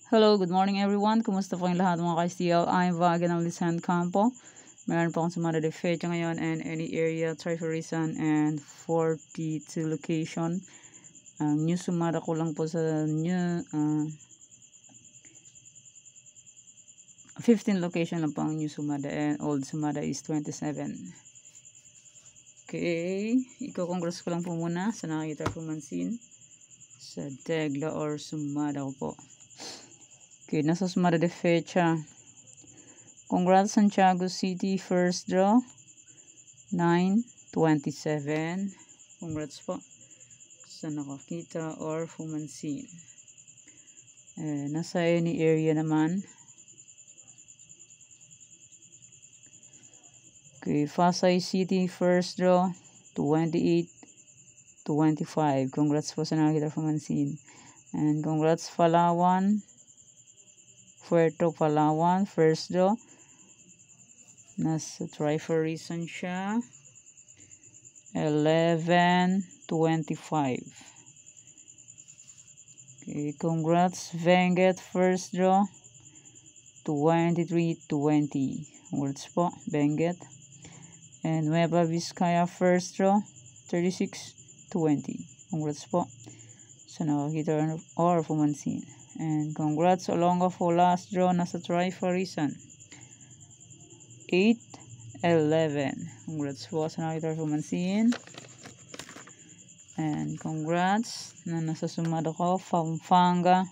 Hello, good morning everyone. Kumusta po yung lahat mga ka-STL? I'm Vagan ng Lisan Campo. Meron po akong sumada de fecha ngayon and any area, try for reason and 42 location. Ang new sumada ko lang po sa new 15 location lang po ang new sumada and old sumada is 27. Okay, i-congrats ko lang po muna sa nakikita po mansin sa Degla or sumada ko po. Okay, nasa sumada de fecha. Congrats Santiago City, first draw 9/27. Congrats po sa nakakita or fumansin. Nasa any area naman. Okay, Pasay City, first draw 28/25. Congrats po sa nakakita fumansin. And congrats Palawan, Puerto Palawan, first draw. Nasa try for reason siya 11/25. Okay, congrats Benguet, first draw 23/20. Congrats po Benguet. And Nueva Vizcaya, first draw 36/20. Congrats po sa nakakita or fumansin. And congrats Olongapo, last draw nasa try for reason 8/11. Congrats po sa nakita fumansin. And congrats na nasa sumado ko, Pampanga,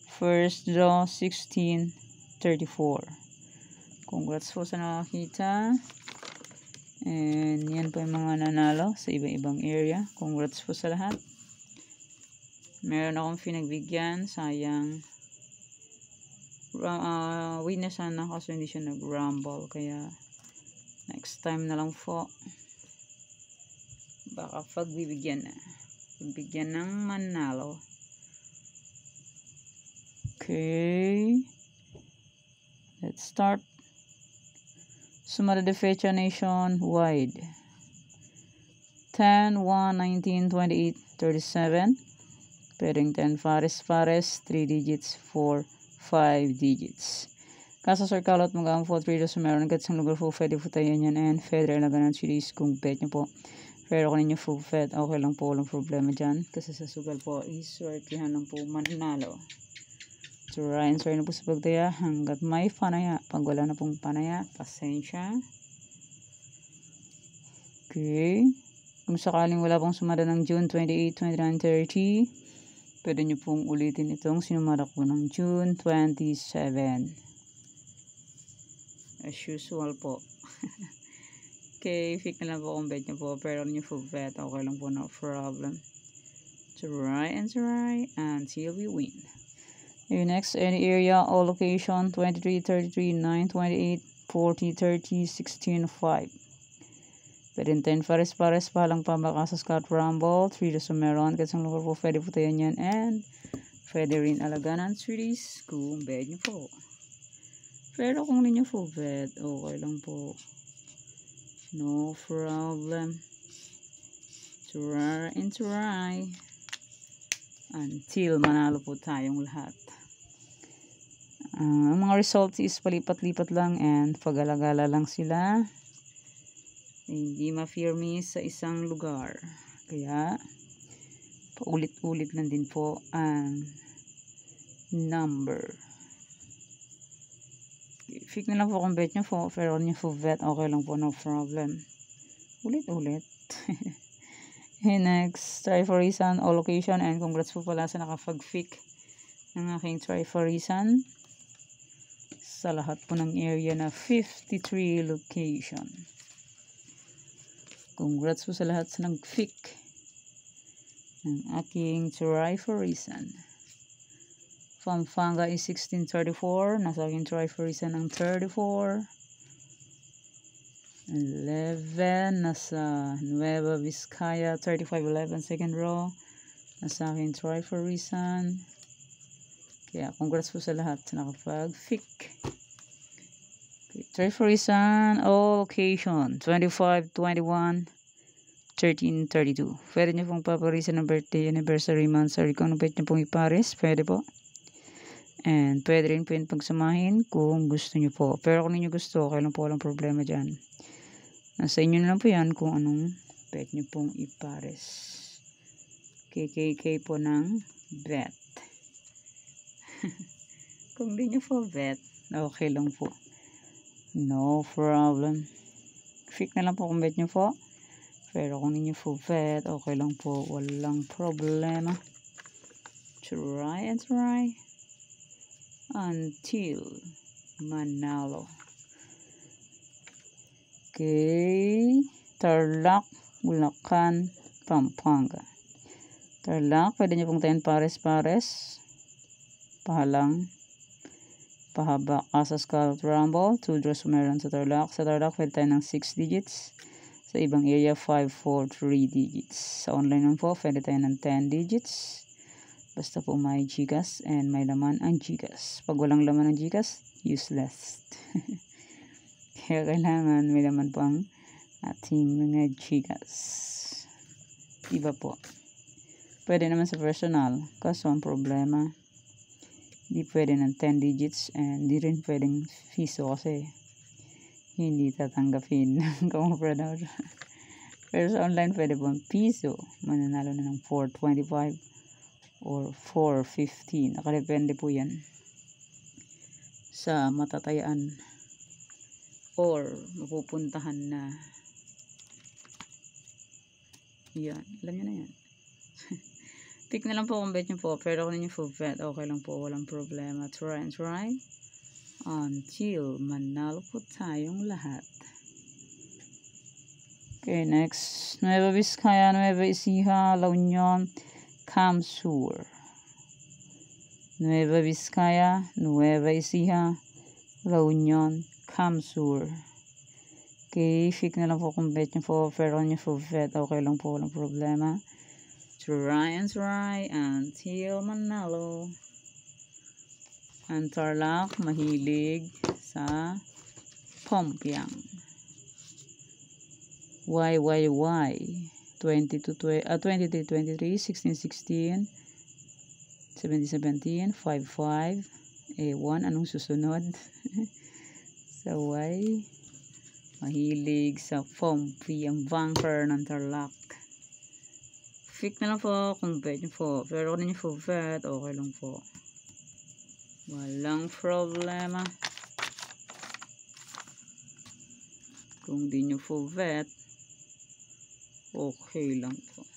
first draw 16/34. Congrats po sa nakakita. And yan po yung mga nanalo sa iba-ibang area. Congrats po sa lahat. Meron akong pinagbigyan, sayang. Win na sana kaso hindi siya nag-rumble, kaya next time na lang po baka pagbibigyan ng manalo. Okay, let's start. Sumada de fecha nationwide 10/1/19/28/37. Pwedeng 10 pares, 3 digits, 4, 5 digits. Kasa Sir Kalot mag-aam po 3 dos meron agad sa lugar po pwede po tayo yan and federal na ganun series kung bet nyo po. Pero kung ninyo full fed, okay lang po, walang problema dyan. Kasi sa sugal po, iswertihan lang po manalo. So, answer na po sa pagtaya hanggat may panaya. Pag wala na pong panaya, pasensya. Okay. Kung sakaling wala pong sumada ng June 28, 29, 30, pwede nyo pong ulitin itong sinumada ko ng June 27. As usual po. Okay, fake na lang po kung bet nyo po. Pero nyo full bet, okay lang po, no problem. Try until we win. Okay, next, any area, all location, 23, 33, 9, 28, 40, 30, 16, 5. Pwede 10 pares pa lang pambaka sa Scott Rumble, 3 dos meron, kasi ang lugar po pwede po tayo yan, and pwede rin alaganan series kung bet nyo po. Pero kung ninyo full bet, okay lang po. No problem. Try until manalo po tayong lahat. Ang mga results is palipat-lipat lang and pag-alagala lang sila. Hindi ma-firme sa isang lugar. Kaya paulit-ulit lang din po ang number. Fake na lang po kung bet nyo po, pero nyo po bet, okay lang po, no problem. Ulit-ulit. Okay, next, try for reason, all location, and congrats po pala sa nakapag-fake ng aking try for reason sa lahat po ng area na 53 location. Congrats po sa lahat sa nag-fake ng aking try for reason. Pampanga is 16/34. Nasa aking try for reason ng 34. 11. Nasa Nueva Vizcaya 35/11 second row. Nasa aking try for reason. Kaya congrats po sa lahat sa nakapag-fake. Okay, try for reason, all location, 25/21, 13/32. Pwede nyo pong paparisan ng birthday, anniversary, monthsary. Kung bet nyo pong ipares, pwede po. And pwede rin po yun pagsamahin kung gusto nyo po. Pero kung ninyo gusto, okay lang po, walang problema dyan. Nasa inyo na lang po yan kung anong pet nyo pong ipares. KKK po ng vet. Kung di nyo po vet, okay lang po. No problem. Fix na lang po kung vet nyo po. Pero kung ninyo po vet, okay lang po. Walang problema. Try and try until manalo. Okay. Tarlac, Bulacan, Pampanga. Tarlac, pwede nyo pong tayo pares-pares. Pahalang. Pahaba, Asa Scarlet Rumble. 2 draws meron sa Tarlac. Sa Tarlac, pwede tayo ng 6 digits. Sa ibang area, 5, 4, 3 digits. Sa online naman po, pwede tayo ng 10 digits. Basta po may Gcash and may laman ang Gcash. Pag walang laman ang Gcash, useless. Kaya kailangan may laman po ang ating mga Gcash. Iba po. Pwede naman sa personal. Kaso ang problema, hindi pwede ng 10 digits and hindi rin pwedeng piso kasi hindi tatanggapin ng comprador. Pero sa online pwede po ang piso. Mananalo na ng 425 or 415. Nakadepende po yan sa matatayaan or mapupuntahan na. Yan. Alam nyo na yan. Pick na lang po kung bet nyo po. Pero kung ninyo po bet, okay lang po. Walang problema. Try and try until manalo po tayong lahat. Okay, next. Nueva Vizcaya, Nueva Ecija, La Union, Camsur. Nueva Vizcaya, Nueva Ecija, La Union, Camsur. Okay, pick na lang po kung bet nyo po. Pero kung nyo po bet, okay lang po. Walang problema. Try and try until manalo. Ang Tarlac, mahilig sa Pompiang. YYY 23, 23, 16, 16, 17, 55, A1, anong susunod? Sa Y, mahilig sa Pompiang banker ng Tarlac. Pick na lang po kung bet nyo po. Pero kung nyo po bet, okay lang po. Walang problema. Kung di nyo po bet, okay lang po.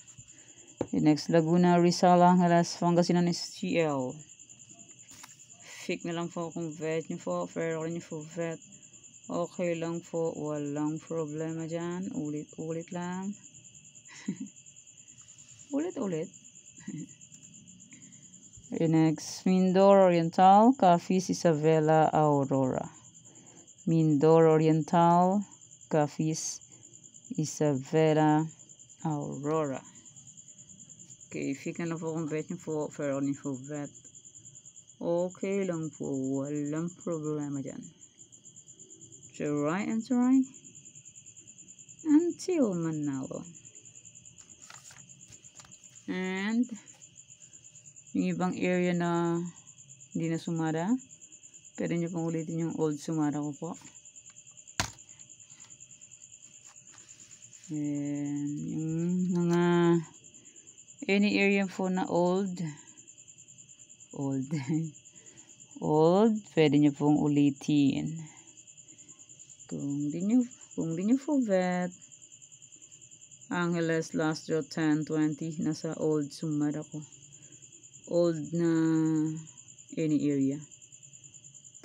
Okay, next, Laguna, Rizal, Angeles, Pangasinan, STL. Pick na lang po kung bet nyo po. Pero kung nyo po bet, okay lang po. Walang problema dyan. Ulit-ulit lang. Ulit-ulit. Okay, next, Mindoro Oriental, Cafis, Isabela, Aurora. Mindoro Oriental, Cafis, Isabela, Aurora. Okay, pick na po kung bet nyo po, pero kung po bet, okay lang po, walang problema dyan. Try and try until manalo. And yung ibang area na hindi na sumara, pwede nyo pong ulitin yung old sumara ko po. And yung mga any area po na old, pwede nyo pong ulitin. Kung di nyo po bet, Angeles last draw 10-20, nasa old sumara ko. Old na any area.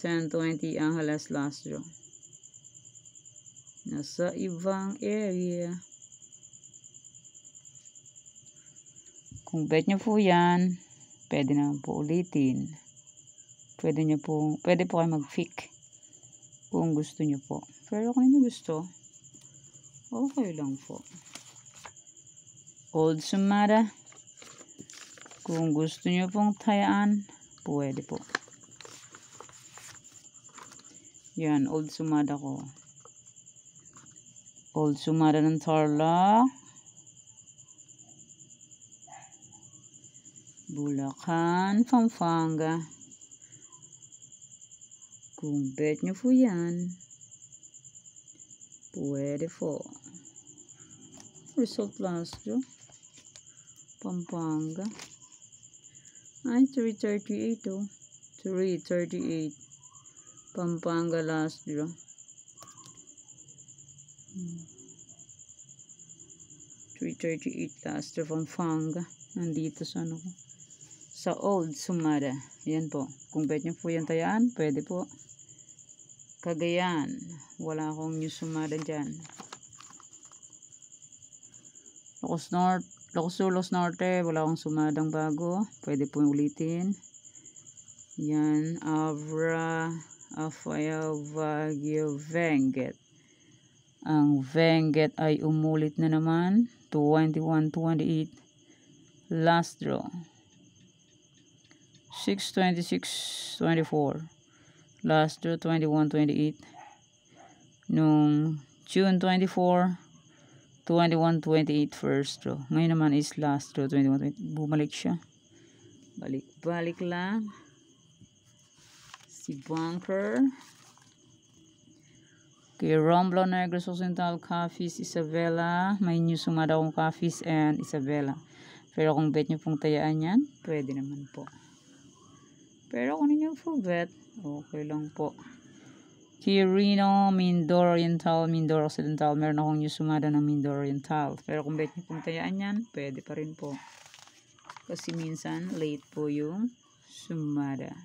10-20 Angeles last draw. Nasa ibang area. Kung bet nyo po yan, pwede naman po ulitin. Pwede po kayo mag-pick kung gusto nyo po. Pero kung hindi gusto, okay lang po. Old sumara. Kung gusto nyo pong tayaan, pwede po. Yan, old sumada ko. Old sumada ng Tarlac. Bulacan, Pampanga. Kung bet nyo po yan, pwede po. Result last draw. Pampanga. Ay, 338 oh. 338. Pampanga last draw. 338 last draw Pampanga. Nandito sa ano ko. Sa old Sumada. Yan po. Kung bet nyo po yan tayaan, pwede po. Cagayan. Wala akong new Sumada dyan. Los Norte. Wala akong sumadang bago. Pwede po ulitin. Yan. Avra. Afaya. Baguio. Benguet. Ang Benguet ay umulit na naman. 21-28. Last draw. 6-26-24. Last draw 21-28. Nung June 24, 21-28 first draw. Ngayon naman is last draw 21-28. Bumalik siya. Balik lang. Si Bunker. Kay Romblo Negros Occidental, Coffees, Isabela. May new sumada akong Coffees and Isabela. Pero kung bet nyo pong tayaan yan, pwede naman po. Pero kung ninyo full bet, okay lang po. Quirino, Mindoro Oriental, Mindoro Occidental. Meron akong new sumada ng Mindoro Oriental. Pero kung bet nyo pong tayaan yan, pwede pa rin po. Kasi minsan, late po yung sumada.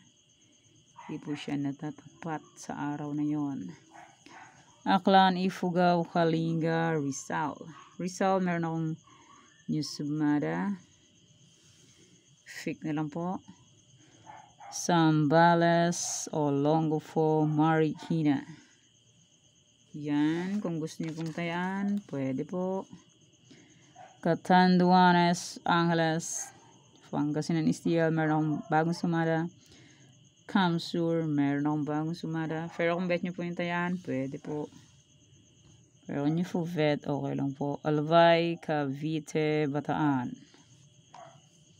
Hindi po siya natatapat sa araw na yon. Aklan, Ifugao, Kalinga, Rizal. Rizal, meron akong new sumada. Fake na lang po. Zambales, Olongapo, Marikina. Yan, kung gusto niyo pong tayaan, pwede po. Catanduanes, Angeles, Pangasinan Estiel, meron akong bagong sumada. Kamsur, meron akong bagong sumada. Pero kung bet nyo po yung tayaan, pwede po. Pero kung nyo po bet, okay lang po. Albay, Cavite, Bataan.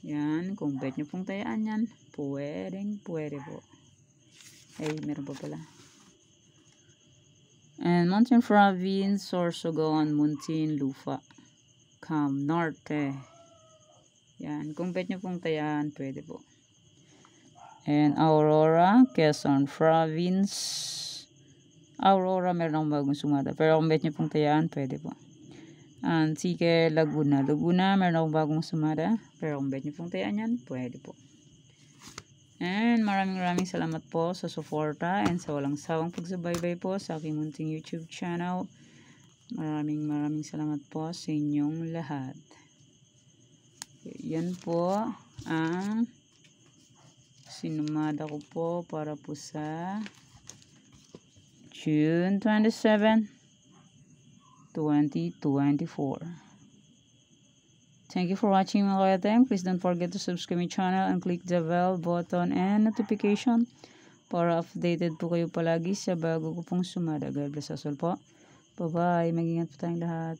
Yan, kung bet nyo pong tayaan yan, pwede po. Ay, meron pa pala. And Mountain Province, Sorsogon, Muntin, Lupa, Cam Norte. Yan, kung bet nyo pong tayaan, pwede po. And Aurora, Quezon Province. Aurora, meron akong bagong sumada. Pero kung bet nyo pong tayaan, pwede po. Antique, Laguna. Laguna, meron akong bagong sumada. Pero kung bet nyo pong tayaan yan, pwede po. And maraming salamat po sa suporta and sa walang sawang pagsubaybay po sa aking munting YouTube channel. Maraming salamat po sa inyong lahat. Yan po ang sinumada ko po para po sa June 27, 2024. Thank you for watching mga kayateng. Please don't forget to subscribe my channel and click the bell button and notification para updated po kayo palagi sa bago ko pong sumada. God bless us all po. Bye-bye. Mag-ingat po tayong lahat.